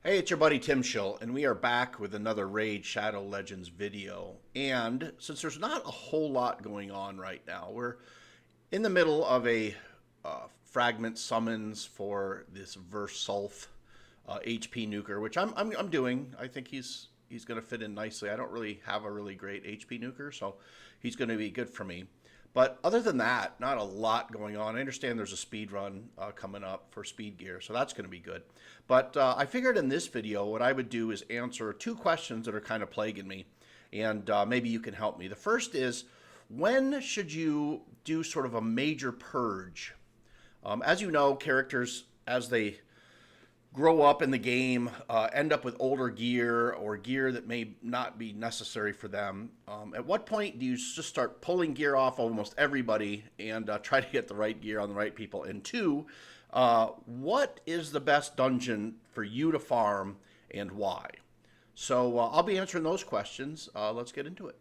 Hey, it's your buddy Tim Schill, and we are back with another Raid Shadow Legends video. And since there's not a whole lot going on right now, we're in the middle of a fragment summons for this Vergulf HP nuker, which I'm doing. I think he's going to fit in nicely. I don't really have a really great HP nuker, so he's going to be good for me. But other than that, not a lot going on. I understand there's a speed run coming up for speed gear, so that's going to be good. But I figured in this video, what I would do is answer two questions that are kind of plaguing me, and maybe you can help me. The first is, when should you do sort of a major purge? As you know, characters, as they grow up in the game, end up with older gear or gear that may not be necessary for them. At what point do you just start pulling gear off almost everybody and try to get the right gear on the right people? And two, what is the best dungeon for you to farm and why? So I'll be answering those questions. Let's get into it.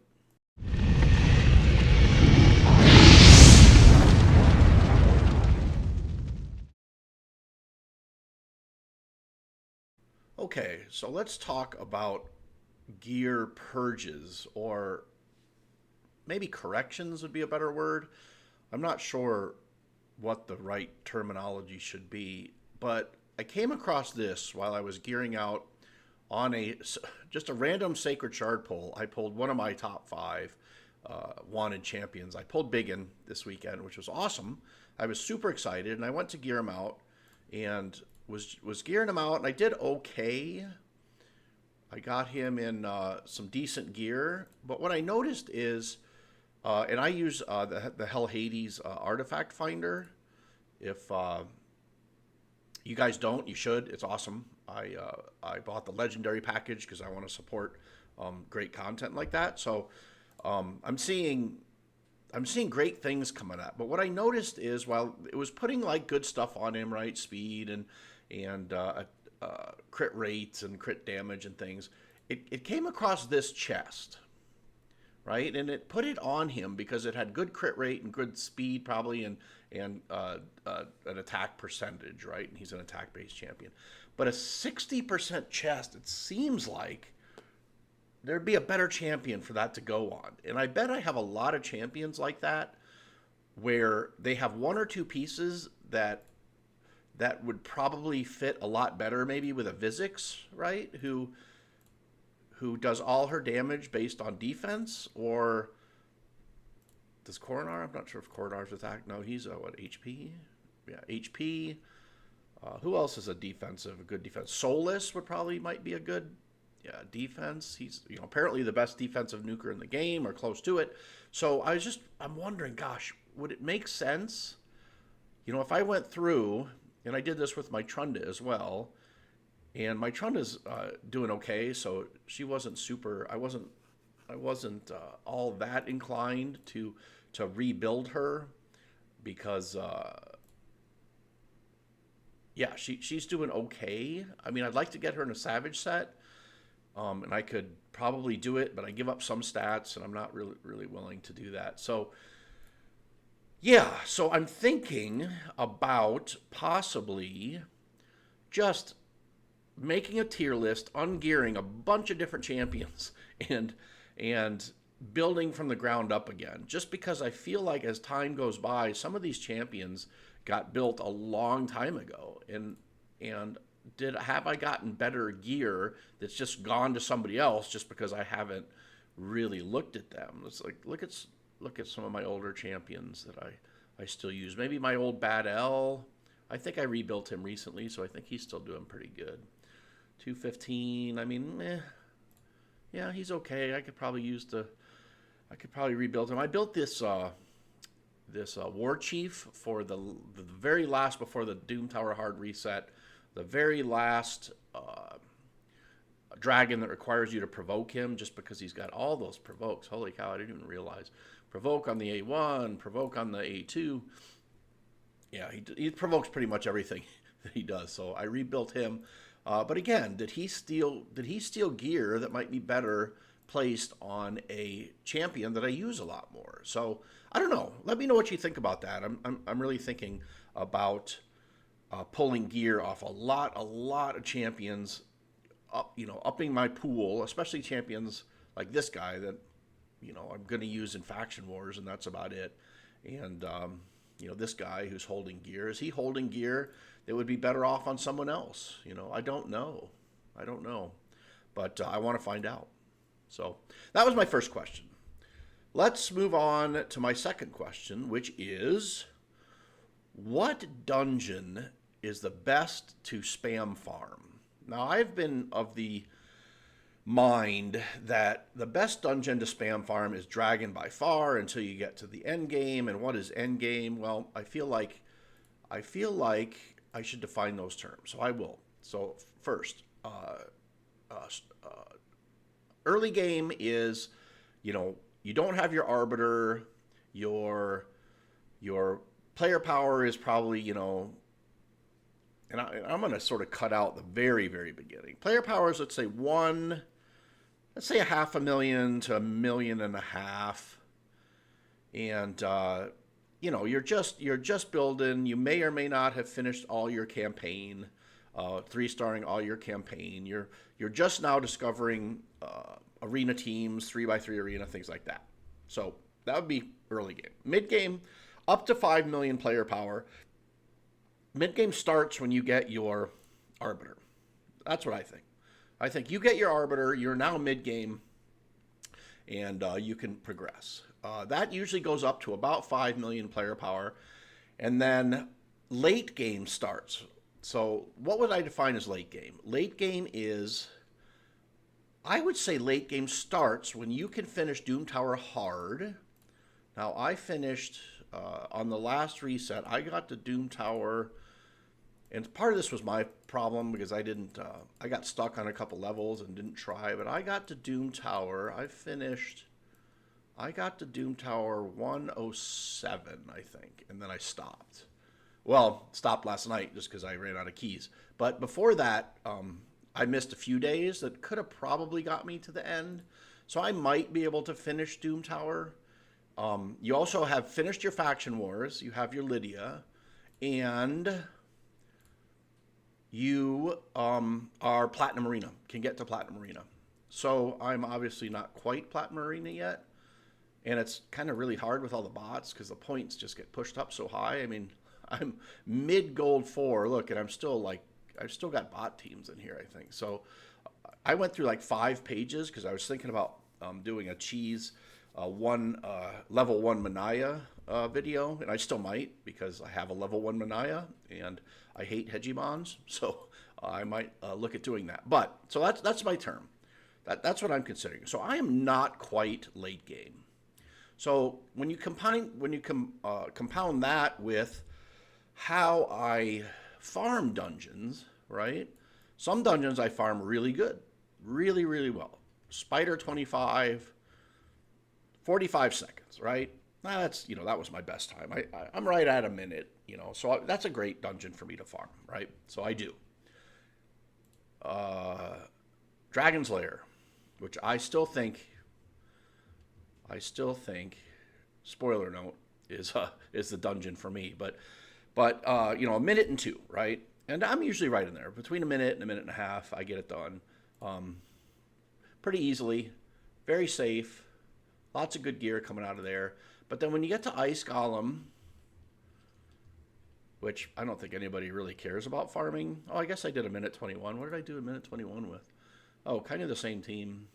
Okay, so let's talk about gear purges, or maybe corrections would be a better word. I'm not sure what the right terminology should be, but I came across this while I was gearing out on just a random sacred shard pull. I pulled one of my top five wanted champions. I pulled Biggin this weekend, which was awesome. I was super excited, and I went to gear him out and was gearing him out, and I did okay. I got him in some decent gear, but what I noticed is, and I use the Hell Hades artifact finder. If you guys don't, you should. It's awesome. I bought the legendary package because I want to support great content like that. So I'm seeing great things coming up. But what I noticed is, while it was putting like good stuff on him, right, speed and crit rates and crit damage and things, it came across this chest, right, and it put it on him because it had good crit rate and good speed probably, and an attack percentage, right, and he's an attack based champion. But a 60% chest, it seems like there'd be a better champion for that to go on. And I bet I have a lot of champions like that, where they have one or two pieces that would probably fit a lot better, maybe with a Vizix, right, who does all her damage based on defense. Or does Coronar? I'm not sure if Coronar's attack. No, he's what, HP? Yeah, HP. Who else is a good defense? Solus might be a good defense. He's apparently the best defensive nuker in the game, or close to it. So I'm wondering, gosh, would it make sense? If I went through, and I did this with my Trunda as well, and my Trunda's doing okay, so she wasn't super. I wasn't all that inclined to rebuild her, because she's doing okay. I mean, I'd like to get her in a Savage set, and I could probably do it, but I give up some stats, and I'm not really willing to do that. So so I'm thinking about possibly just making a tier list, ungearing a bunch of different champions, and building from the ground up again. Just because I feel like as time goes by, some of these champions got built a long time ago, and have I gotten better gear that's just gone to somebody else just because I haven't really looked at them? It's like, look at some of my older champions that I still use. Maybe my old Bad L. I think I rebuilt him recently, so I think he's still doing pretty good. 215. I mean, yeah, he's okay. I could probably rebuild him. I built this War Chief for the very last, before the Doom Tower hard reset, the very last dragon that requires you to provoke him, just because he's got all those provokes. Holy cow, I didn't even realize. Provoke on the A1, provoke on the A2. Yeah, he provokes pretty much everything that he does. So I rebuilt him. But again, did he steal gear that might be better placed on a champion that I use a lot more? So I don't know. Let me know what you think about that. I'm really thinking about pulling gear off a lot of champions upping my pool, especially champions like this guy that, I'm going to use in faction wars, and that's about it. And, this guy who's holding gear, is he holding gear that would be better off on someone else? I don't know. But I want to find out. So that was my first question. Let's move on to my second question, which is, what dungeon is the best to spam farm? Now, I've been of the mind that the best dungeon to spam farm is Dragon by far until you get to the end game. And what is end game? Well, I feel like I should define those terms. So I will. So first, early game is, you don't have your arbiter, your player power is probably, and I'm going to sort of cut out the very, very beginning. Player power is, let's say 500,000 to 1.5 million. And, you're just building. You may or may not have finished all your campaign, 3-starring all your campaign. You're just now discovering arena teams, 3x3 arena, things like that. So that would be early game. Mid game, up to 5 million player power. Mid game starts when you get your arbiter. That's what I think. I think you get your arbiter, you're now mid game, and you can progress. That usually goes up to about 5 million player power. And then late game starts. So what would I define as late game? Late game is, I would say late game starts when you can finish Doom Tower hard. Now, I finished, on the last reset, I got to Doom Tower, and part of this was my problem because I got stuck on a couple levels and didn't try, but I got to Doom Tower. I got to Doom Tower 107, I think, and then I stopped. Well, stopped last night just because I ran out of keys. But before that, I missed a few days that could have probably got me to the end. So I might be able to finish Doom Tower. You also have finished your faction wars. You have your Lydia. And you are Platinum Arena, can get to Platinum Arena. So I'm obviously not quite Platinum Arena yet. And it's kind of really hard with all the bots because the points just get pushed up so high. I mean, I'm mid gold 4. Look, and I've still got bot teams in here, I think. So I went through like 5 pages because I was thinking about doing a cheese level 1 Manaya video, and I still might because I have a level 1 Manaya and I hate Hegemons, so I might look at doing that. But so that's my term. That's what I'm considering. So I am not quite late game. So when you compound that with how I farm dungeons, right? Some dungeons I farm really good, really, really well. Spider 25, 45 seconds, right? That's, that was my best time. I'm right at a minute, so that's a great dungeon for me to farm, right? So I do. Dragon's Lair, which I still think, spoiler note, is the dungeon for me, but a minute and 2, right? And I'm usually right in there. Between a minute and a minute and a half, I get it done. Pretty easily, very safe, lots of good gear coming out of there. But then when you get to Ice Golem, which I don't think anybody really cares about farming. Oh, I guess I did a minute 21. What did I do a minute 21 with? Oh, kind of the same team.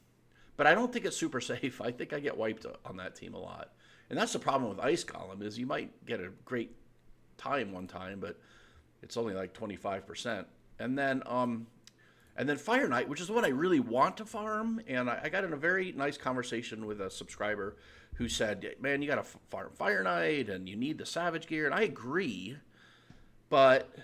But I don't think it's super safe. I think I get wiped on that team a lot. And that's the problem with Ice Golem is you might get a great time one time, but it's only like 25%. And then Fire Knight, which is what I really want to farm. And I got in a very nice conversation with a subscriber who said, man, you got to farm Fire Knight and you need the Savage gear. And I agree, but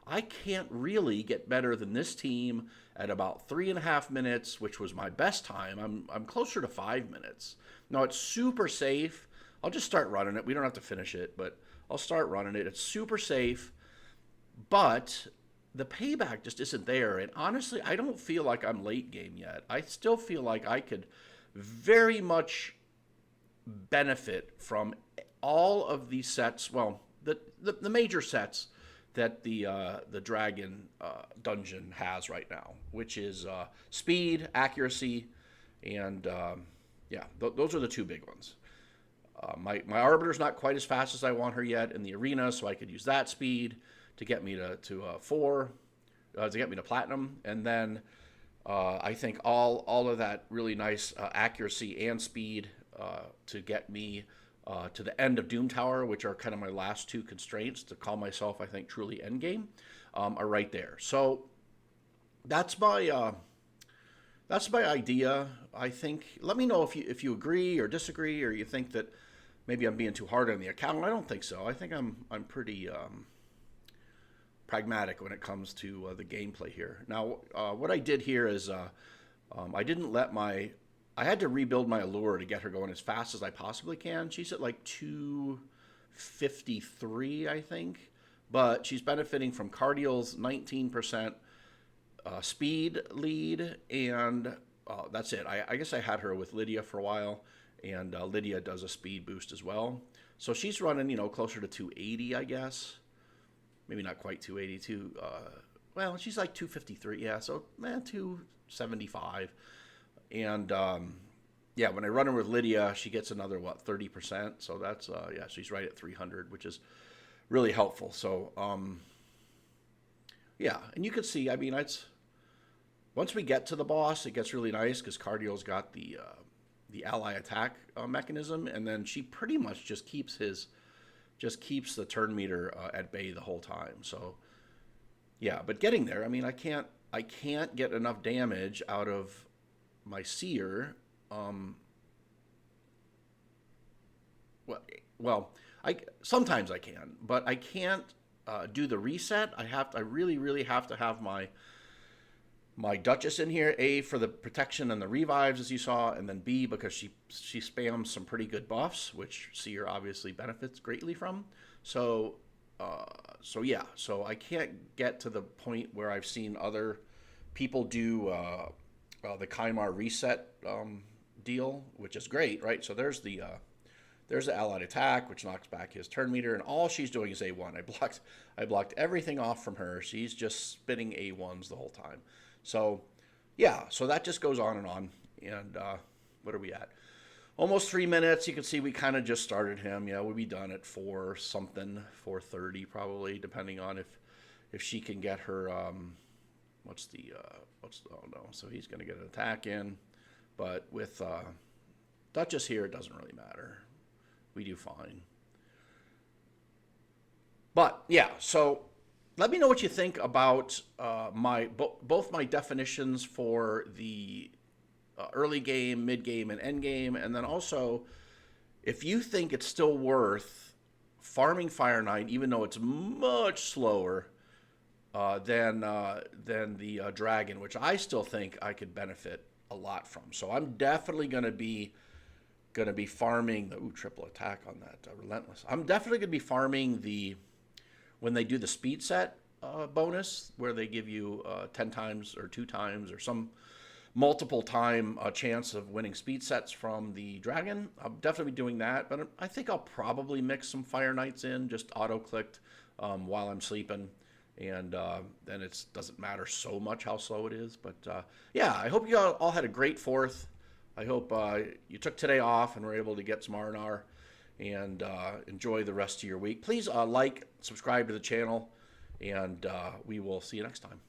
I can't really get better than this team at about 3.5 minutes, which was my best time. I'm closer to 5 minutes. Now, it's super safe. I'll just start running it. We don't have to finish it, but I'll start running it. It's super safe, but the payback just isn't there. And honestly, I don't feel like I'm late game yet. I still feel like I could very much benefit from all of these sets. Well, the major sets that the dragon dungeon has right now, which is speed, accuracy, and yeah, those are the two big ones. My arbiter's not quite as fast as I want her yet in the arena, so I could use that speed to get me to 4, to get me to platinum, and then I think all of that really nice accuracy and speed to get me to the end of Doom Tower, which are kind of my last two constraints to call myself, I think, truly endgame, are right there. So that's my idea. I think. Let me know if you agree or disagree, or you think that maybe I'm being too hard on the account. I don't think so. I think I'm pretty pragmatic when it comes to the gameplay here. Now, what I did here is I didn't let I had to rebuild my allure to get her going as fast as I possibly can. She's at like 253, I think, but she's benefiting from Cardial's 19% speed lead, and that's it. I guess I had her with Lydia for a while, and Lydia does a speed boost as well. So she's running, closer to 280, I guess. Maybe not quite 282. Well, she's like 253, yeah, so 275. And yeah, when I run her with Lydia, she gets another 30%. So that's yeah, she's right at 300, which is really helpful. So yeah, and you can see, I mean, once we get to the boss, it gets really nice because Cardial's got the ally attack mechanism, and then she pretty much just keeps the turn meter at bay the whole time. So yeah, but getting there, I mean, I can't get enough damage out of my seer. Well, sometimes I can, but I can't do the reset. I really have to have my Duchess in here, A, for the protection and the revives, as you saw, and then B, because she spams some pretty good buffs, which Seer obviously benefits greatly from. So yeah, so I can't get to the point where I've seen other people do the Kymar reset deal, which is great, right? So there's the allied attack, which knocks back his turn meter, and all she's doing is A1. I blocked everything off from her. She's just spinning A1s the whole time. So yeah, so that just goes on. And what are we at? Almost 3 minutes. You can see we kind of just started him. Yeah, we'll be done at 4:30 probably, depending on if she can get her oh no, so he's going to get an attack in, but with Duchess here, it doesn't really matter. We do fine. But yeah, so let me know what you think about both my definitions for the early game, mid game, and end game, and then also if you think it's still worth farming Fire Knight, even though it's much slower than the dragon, which I still think I could benefit a lot from. So I'm definitely going to be farming the triple attack on that relentless. I'm definitely going to be farming when they do the speed set bonus, where they give you 10 times or 2 times or some multiple time chance of winning speed sets from the dragon. I'll definitely be doing that, but I think I'll probably mix some Fire Knights in, just auto-clicked while I'm sleeping. And then it doesn't matter so much how slow it is. But yeah, I hope you all had a great 4th. I hope you took today off and were able to get some R&R and enjoy the rest of your week. Please like, subscribe to the channel, and we will see you next time.